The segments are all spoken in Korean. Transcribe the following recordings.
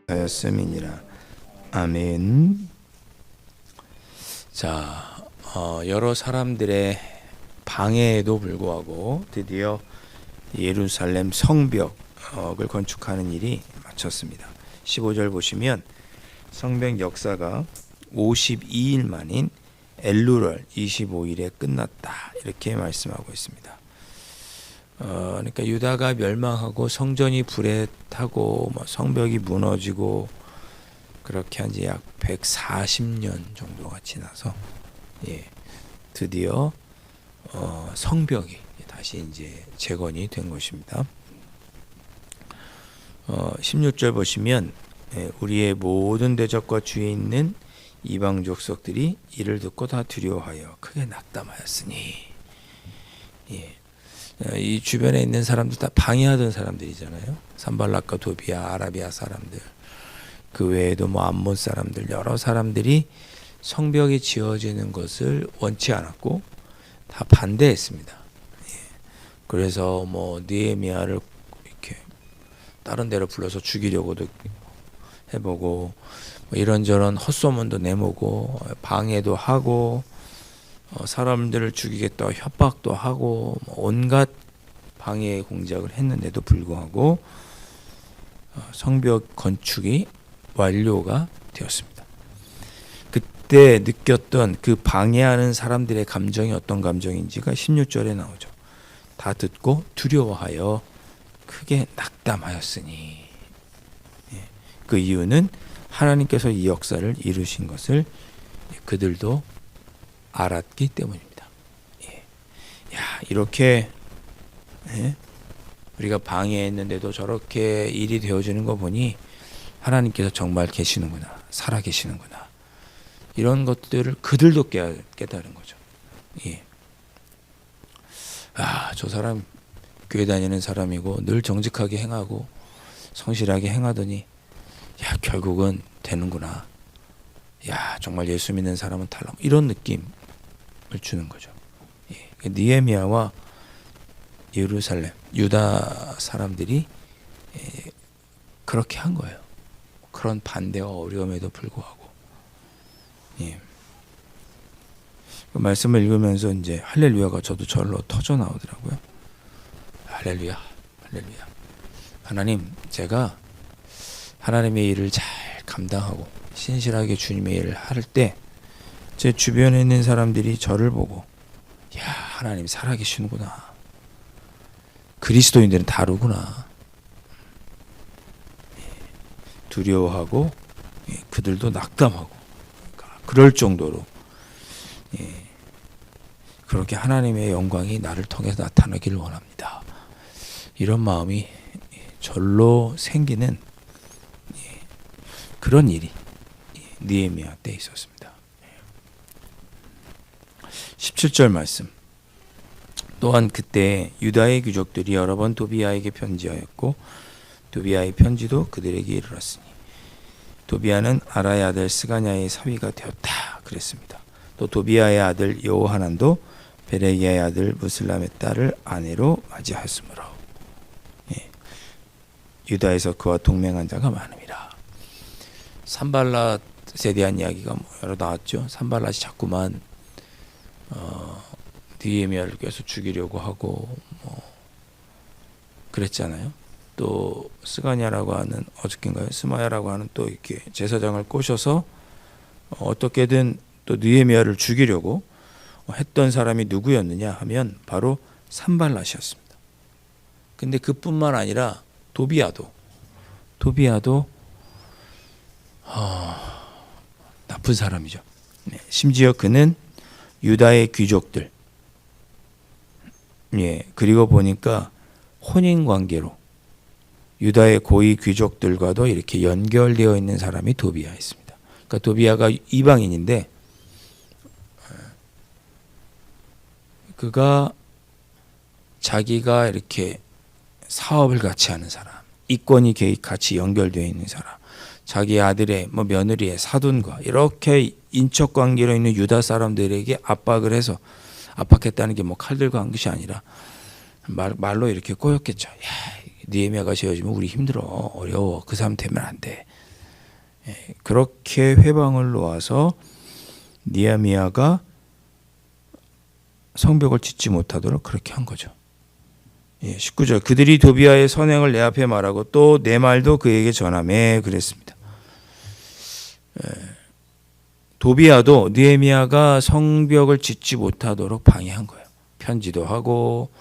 하였음이니라. 아멘. 자, 여러 사람들의 방해에도 불구하고 드디어 예루살렘 성벽을 건축하는 일이 마쳤습니다. 15절 보시면 성벽 역사가 52일 만인 엘루럴 25일에 끝났다, 이렇게 말씀하고 있습니다. 그러니까 유다가 멸망하고 성전이 불에 타고 성벽이 무너지고 그렇게 한 지 약 140년 정도가 지나서 드디어 성벽이 다시 이제 재건이 된 것입니다. 16절 보시면 우리의 모든 대적과 주위에 있는 이방 족속들이 이를 듣고 다 두려워하여 크게 낙담하였으니, 이 주변에 있는 사람들 다 방해하던 사람들이잖아요. 산발락과 도비아, 아라비아 사람들, 그 외에도 암몬 사람들, 여러 사람들이 성벽이 지어지는 것을 원치 않았고 다 반대했습니다. 그래서 느헤미야를 이렇게 다른 데로 불러서 죽이려고도 해보고 이런저런 헛소문도 내보고 방해도 하고 사람들을 죽이겠다고 협박도 하고 온갖 방해 공작을 했는데도 불구하고 성벽 건축이 완료가 되었습니다. 그때 느꼈던 그 방해하는 사람들의 감정이 어떤 감정인지가 16절에 나오죠. 다 듣고 두려워하여 크게 낙담하였으니, 그 이유는 하나님께서 이 역사를 이루신 것을 그들도 알았기 때문입니다. 이렇게 우리가 방해했는데도 저렇게 일이 되어지는 거 보니 하나님께서 정말 계시는구나, 살아 계시는구나, 이런 것들을 그들도 깨달은 거죠. 저 사람 교회 다니는 사람이고 늘 정직하게 행하고 성실하게 행하더니 결국은 되는구나, 정말 예수 믿는 사람은 달라, 이런 느낌을 주는 거죠. 느헤미야와 예루살렘, 유다 사람들이 그렇게 한 거예요. 그런 반대와 어려움에도 불구하고. 그 말씀을 읽으면서 이제 할렐루야가 저도 절로 터져 나오더라고요. 할렐루야, 할렐루야. 하나님, 제가 하나님의 일을 잘 감당하고 신실하게 주님의 일을 할 때 제 주변에 있는 사람들이 저를 보고 하나님 살아계시는구나, 그리스도인들은 다르구나, 두려워하고 그들도 낙담하고 그럴 정도로 그렇게 하나님의 영광이 나를 통해서 나타나기를 원합니다. 이런 마음이 절로 생기는 그런 일이 느헤미야 때 있었습니다. 17절 말씀. 또한 그때 유다의 귀족들이 여러 번 도비아에게 편지하였고 도비아의 편지도 그들에게 이르렀으니 도비아는 아라의 아들 스가냐의 사위가 되었다 그랬습니다. 또 도비아의 아들 여호하난도 베레기야의 아들 무슬람의 딸을 아내로 맞이하였으므로 유다에서 그와 동맹한 자가 많음이라. 산발랏에 대한 이야기가 여러 나왔죠. 산발랏이 자꾸만 느헤미야를 계속 죽이려고 하고 그랬잖아요. 또 스가냐라고 하는, 어저께인가요? 스마야라고 하는 또 이렇게 제사장을 꼬셔서 어떻게든 또 느헤미야를 죽이려고 했던 사람이 누구였느냐 하면 바로 산발랏이었습니다. 근데 그뿐만 아니라 도비아도 나쁜 사람이죠. 심지어 그는 유다의 귀족들, 그리고 보니까 혼인 관계로 유다의 고위 귀족들과도 이렇게 연결되어 있는 사람이 도비아였습니다. 그러니까 도비아가 이방인인데 그가 자기가 이렇게 사업을 같이 하는 사람, 이권이 같이 연결되어 있는 사람, 자기 아들의 뭐 며느리의 사돈과 이렇게 인척 관계로 있는 유다 사람들에게 압박을 해서 압박했다는 게 뭐 칼들과 한 것이 아니라 말로 이렇게 꼬였겠죠. 야, 느헤미야가 지어지면 우리 힘들어, 어려워, 그 사람 되면 안 돼. 그렇게 회방을 놓아서 느헤미야가 성벽을 짓지 못하도록 그렇게 한 거죠. 19절 그들이 도비아의 선행을 내 앞에 말하고 또 내 말도 그에게 전하매 그랬습니다. 도비아도 느헤미야가 성벽을 짓지 못하도록 방해한 거예요. 편지도 하고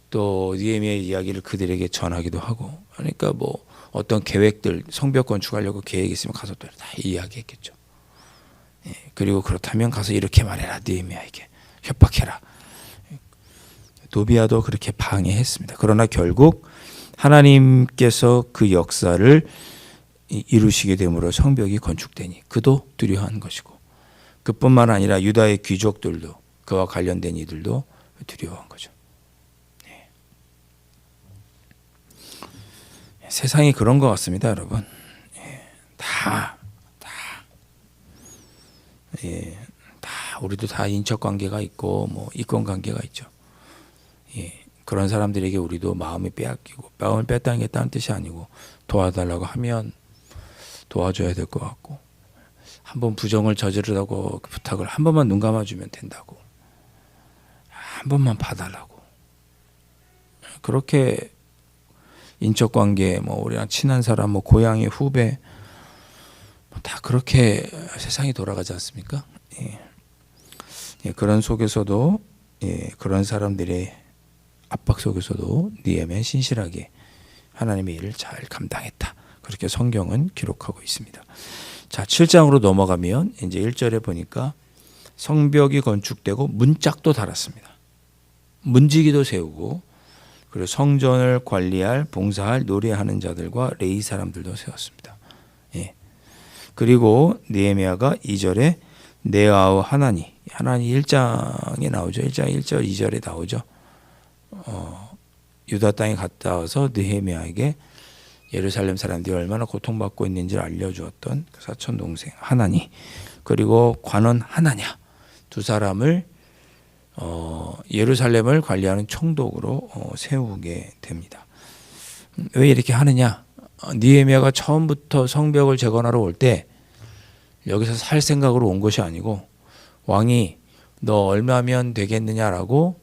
또 느헤미야의 이야기를 그들에게 전하기도 하고, 그러니까 뭐 어떤 계획들, 성벽 건축하려고 계획 있으면 가서 또 다 이야기했겠죠. 그리고 그렇다면 가서 이렇게 말해라, 느헤미야에게 협박해라. 도비아도 그렇게 방해했습니다. 그러나 결국 하나님께서 그 역사를 이루시게 됨으로 성벽이 건축되니 그도 두려워한 것이고, 그뿐만 아니라 유다의 귀족들도, 그와 관련된 이들도 두려워한 거죠. 세상이 그런 것 같습니다, 여러분. 다 우리도 다 인척 관계가 있고 뭐 이권 관계가 있죠. 그런 사람들에게 우리도 마음이 빼앗기고, 마음을 뺐다는 게 다른 뜻이 아니고 도와달라고 하면 도와줘야 될 것 같고, 한번 부정을 저지르라고 부탁을 한 번만 눈 감아주면 된다고, 한 번만 봐달라고, 그렇게 인적 관계, 뭐 우리랑 친한 사람, 뭐 고향의 후배, 다 그렇게 세상이 돌아가지 않습니까? 그런 속에서도, 그런 사람들의 압박 속에서도 느헤미야는 신실하게 하나님의 일을 잘 감당했다. 그렇게 성경은 기록하고 있습니다. 자, 7장으로 넘어가면 이제 1절에 보니까 성벽이 건축되고 문짝도 달았습니다. 문지기도 세우고, 그리고 성전을 관리할, 봉사할, 노래하는 자들과 레위 사람들도 세웠습니다. 그리고 느헤미야가 2절에 네아우 하나니 1장에 나오죠. 1장 1절 2절에 나오죠. 유다 땅에 갔다 와서 느헤미야에게 예루살렘 사람들이 얼마나 고통받고 있는지를 알려주었던 그 사촌 동생 하나니, 그리고 관원 하나냐, 두 사람을 예루살렘을 관리하는 총독으로 세우게 됩니다. 왜 이렇게 하느냐? 느헤미야가 처음부터 성벽을 재건하러 올 때 여기서 살 생각으로 온 것이 아니고, 왕이 너 얼마면 되겠느냐라고,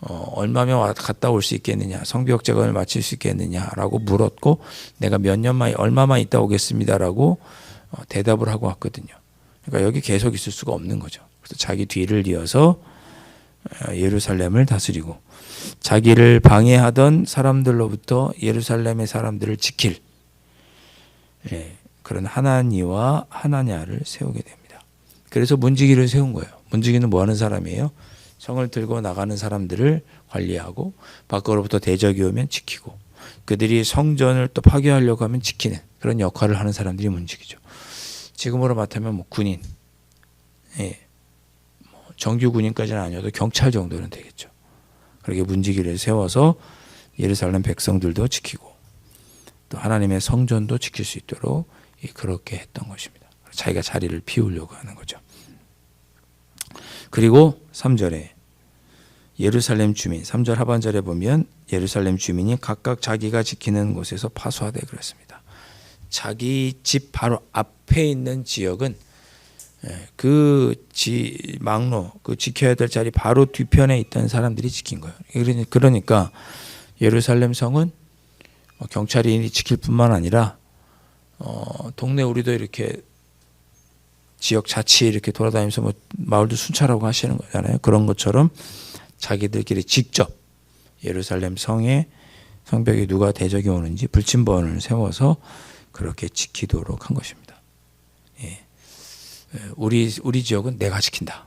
얼마면 갔다 올 수 있겠느냐, 성벽 재건을 마칠 수 있겠느냐라고 물었고, 내가 몇 년만, 얼마만 있다 오겠습니다라고 대답을 하고 왔거든요. 그러니까 여기 계속 있을 수가 없는 거죠. 그래서 자기 뒤를 이어서 예루살렘을 다스리고, 자기를 방해하던 사람들로부터 예루살렘의 사람들을 지킬 그런 하나니와 하나냐를 세우게 됩니다. 그래서 문지기를 세운 거예요. 문지기는 뭐 하는 사람이에요? 성을 들고 나가는 사람들을 관리하고, 밖으로부터 대적이 오면 지키고, 그들이 성전을 또 파괴하려고 하면 지키는 그런 역할을 하는 사람들이 문지기죠. 지금으로 말하면 뭐 군인, 정규 군인까지는 아니어도 경찰 정도는 되겠죠. 그렇게 문지기를 세워서 예루살렘 백성들도 지키고, 또 하나님의 성전도 지킬 수 있도록 그렇게 했던 것입니다. 자기가 자리를 비우려고 하는 거죠. 그리고 3절에 예루살렘 주민, 3절 하반절에 보면 예루살렘 주민이 각각 자기가 지키는 곳에서 파수하되 그랬습니다. 자기 집 바로 앞에 있는 지역은 망로, 그 지켜야 될 자리 바로 뒤편에 있던 사람들이 지킨 거예요. 그러니까 예루살렘 성은 경찰이 지킬 뿐만 아니라 동네, 우리도 이렇게 지역 자치 이렇게 돌아다니면서 뭐 마을도 순찰하고 하시는 거잖아요. 그런 것처럼 자기들끼리 직접 예루살렘 성에, 성벽에 누가 대적이 오는지 불침번을 세워서 그렇게 지키도록 한 것입니다. 우리 지역은 내가 지킨다.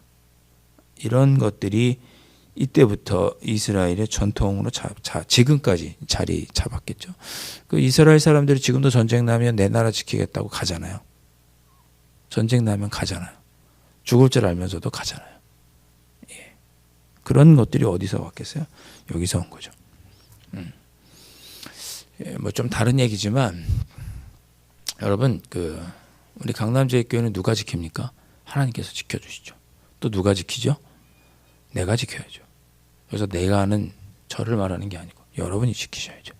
이런 것들이 이때부터 이스라엘의 전통으로 지금까지 자리 잡았겠죠. 그 이스라엘 사람들이 지금도 전쟁 나면 내 나라 지키겠다고 가잖아요. 전쟁 나면 가잖아요. 죽을 줄 알면서도 가잖아요. 그런 것들이 어디서 왔겠어요? 여기서 온 거죠. 뭐 좀 다른 얘기지만 여러분 우리 강남제일교회는 누가 지킵니까? 하나님께서 지켜주시죠. 또 누가 지키죠? 내가 지켜야죠. 그래서 내가는 저를 말하는 게 아니고 여러분이 지키셔야죠.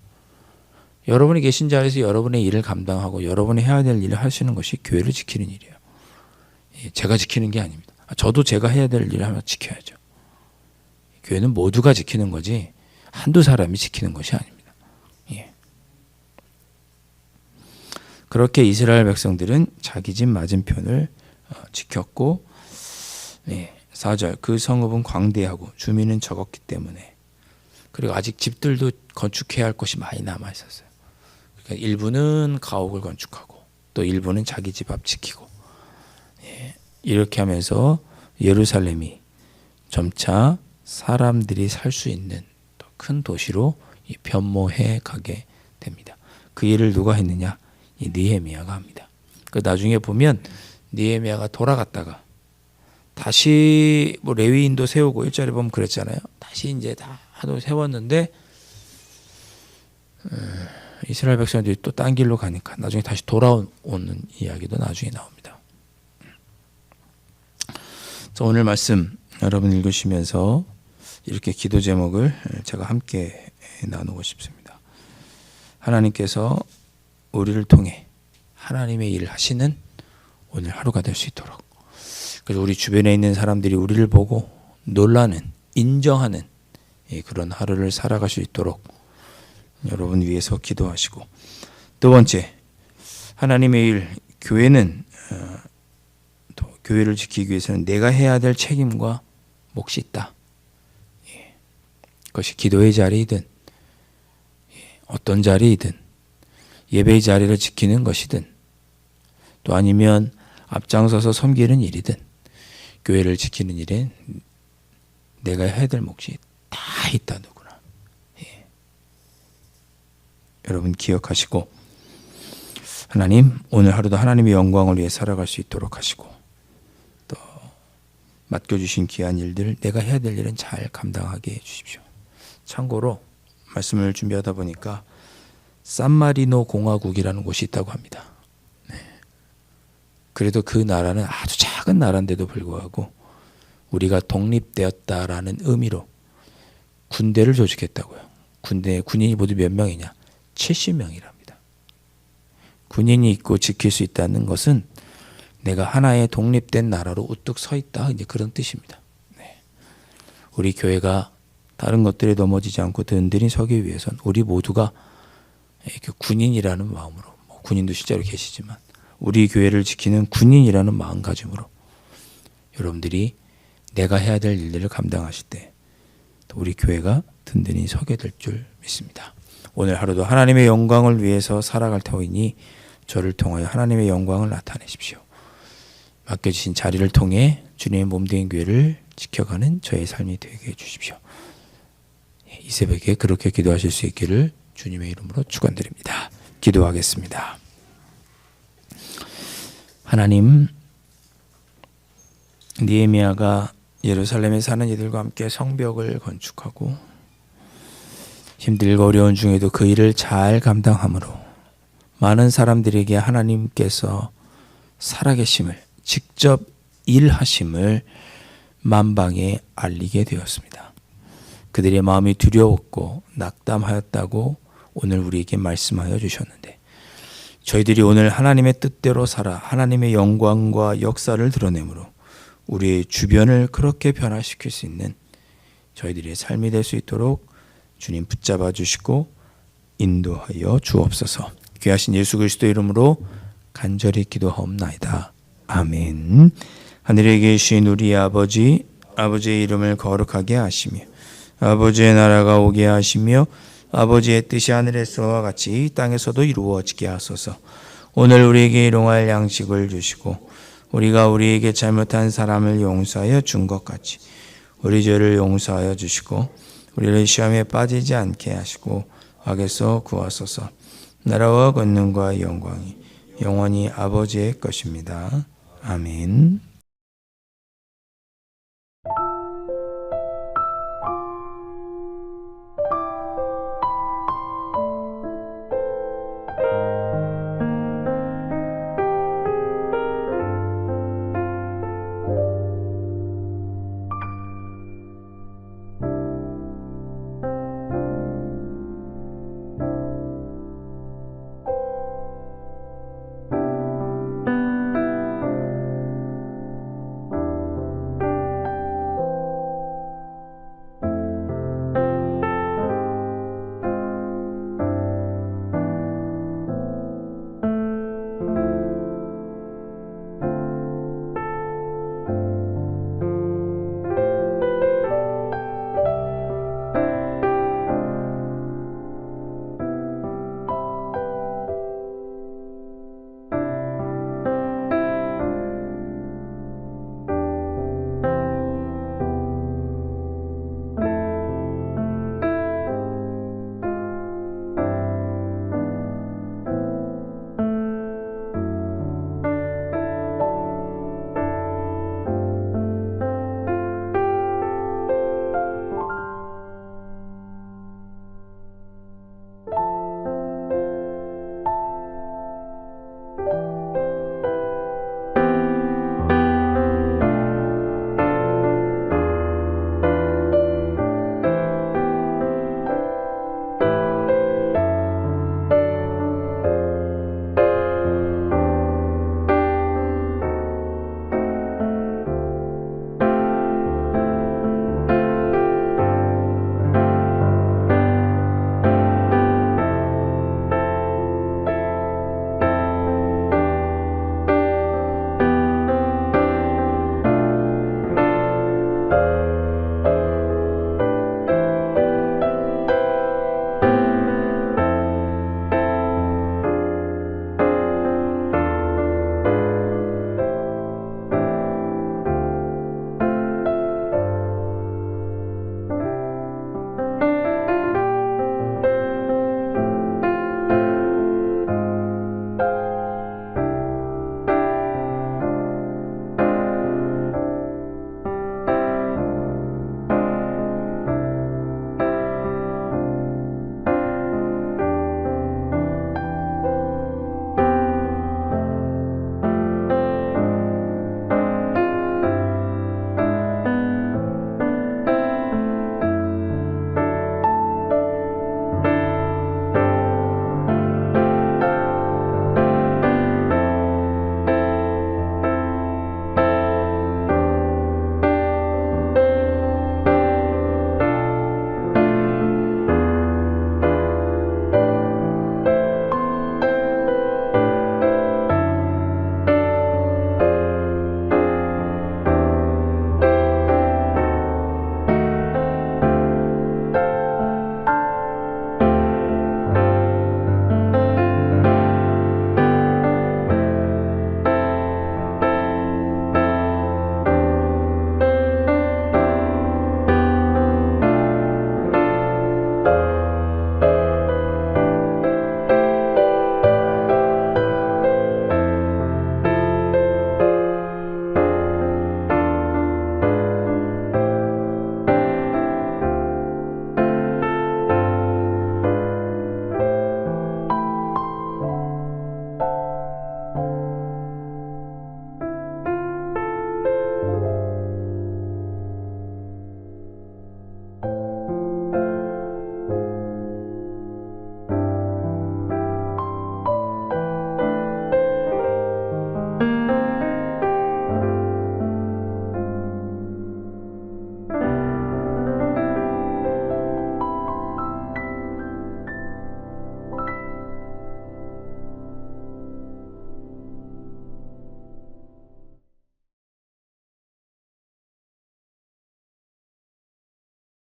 여러분이 계신 자리에서 여러분의 일을 감당하고 여러분이 해야 될 일을 하시는 것이 교회를 지키는 일이에요. 제가 지키는 게 아닙니다. 저도 제가 해야 될 일을 하면 지켜야죠. 교회는 모두가 지키는 거지 한두 사람이 지키는 것이 아닙니다. 예. 그렇게 이스라엘 백성들은 자기 집 맞은편을 지켰고 4절 그 성읍은 광대하고 주민은 적었기 때문에 그리고 아직 집들도 건축해야 할 것이 많이 남아 있었어요. 그러니까 일부는 가옥을 건축하고 또 일부는 자기 집 앞 지키고 이렇게 하면서 예루살렘이 점차 사람들이 살 수 있는 더 큰 도시로 변모해 가게 됩니다. 그 일을 누가 했느냐? 이 느헤미야가 합니다. 그 나중에 보면 느헤미야가 돌아갔다가 다시 레위인도 세우고 1절에 보면 그랬잖아요. 다시 이제 다 세웠는데 이스라엘 백성들이 또 딴 길로 가니까 나중에 다시 돌아오는 이야기도 나중에 나옵니다. 오늘 말씀 여러분 읽으시면서 이렇게 기도 제목을 제가 함께 나누고 싶습니다. 하나님께서 우리를 통해 하나님의 일을 하시는 오늘 하루가 될 수 있도록 그래서 우리 주변에 있는 사람들이 우리를 보고 놀라는 인정하는 그런 하루를 살아갈 수 있도록 여러분 위해서 기도하시고 두 번째 하나님의 일 교회는 또 교회를 지키기 위해서는 내가 해야 될 책임과 몫이 있다. 그것이 기도의 자리이든 어떤 자리이든 예배의 자리를 지키는 것이든 또 아니면 앞장서서 섬기는 일이든 교회를 지키는 일엔 내가 해야 될 몫이 다 있다 누구나. 여러분 기억하시고 하나님 오늘 하루도 하나님의 영광을 위해 살아갈 수 있도록 하시고 또 맡겨주신 귀한 일들을 내가 해야 될 일은 잘 감당하게 해주십시오. 참고로 말씀을 준비하다 보니까 산마리노 공화국이라는 곳이 있다고 합니다. 그래도 그 나라는 아주 작은 나라인데도 불구하고 우리가 독립되었다라는 의미로 군대를 조직했다고요. 군인이 모두 몇 명이냐? 70명이랍니다. 군인이 있고 지킬 수 있다는 것은 내가 하나의 독립된 나라로 우뚝 서 있다. 이제 그런 뜻입니다. 우리 교회가 다른 것들에 넘어지지 않고 든든히 서기 위해선 우리 모두가 군인이라는 마음으로 군인도 실제로 계시지만 우리 교회를 지키는 군인이라는 마음가짐으로 여러분들이 내가 해야 될 일들을 감당하실 때 우리 교회가 든든히 서게 될 줄 믿습니다. 오늘 하루도 하나님의 영광을 위해서 살아갈 터이니 저를 통하여 하나님의 영광을 나타내십시오. 맡겨주신 자리를 통해 주님의 몸된 교회를 지켜가는 저의 삶이 되게 해주십시오. 이 새벽에 그렇게 기도하실 수 있기를 주님의 이름으로 축원드립니다. 기도하겠습니다. 하나님, 느헤미야가 예루살렘에 사는 이들과 함께 성벽을 건축하고 힘들고 어려운 중에도 그 일을 잘 감당함으로 많은 사람들에게 하나님께서 살아계심을 직접 일하심을 만방에 알리게 되었습니다. 그들의 마음이 두려웠고 낙담하였다고 오늘 우리에게 말씀하여 주셨는데 저희들이 오늘 하나님의 뜻대로 살아 하나님의 영광과 역사를 드러내므로 우리의 주변을 그렇게 변화시킬 수 있는 저희들의 삶이 될 수 있도록 주님 붙잡아 주시고 인도하여 주옵소서. 귀하신 예수 그리스도 이름으로 간절히 기도하옵나이다. 아멘. 하늘에 계신 우리 아버지, 아버지의 이름을 거룩하게 하시며 아버지의 나라가 오게 하시며 아버지의 뜻이 하늘에서와 같이 땅에서도 이루어지게 하소서. 오늘 우리에게 일용할 양식을 주시고 우리가 우리에게 잘못한 사람을 용서하여 준 것 같이 우리 죄를 용서하여 주시고 우리를 시험에 빠지지 않게 하시고 악에서 구하소서. 나라와 권능과 영광이 영원히 아버지의 것입니다. 아멘.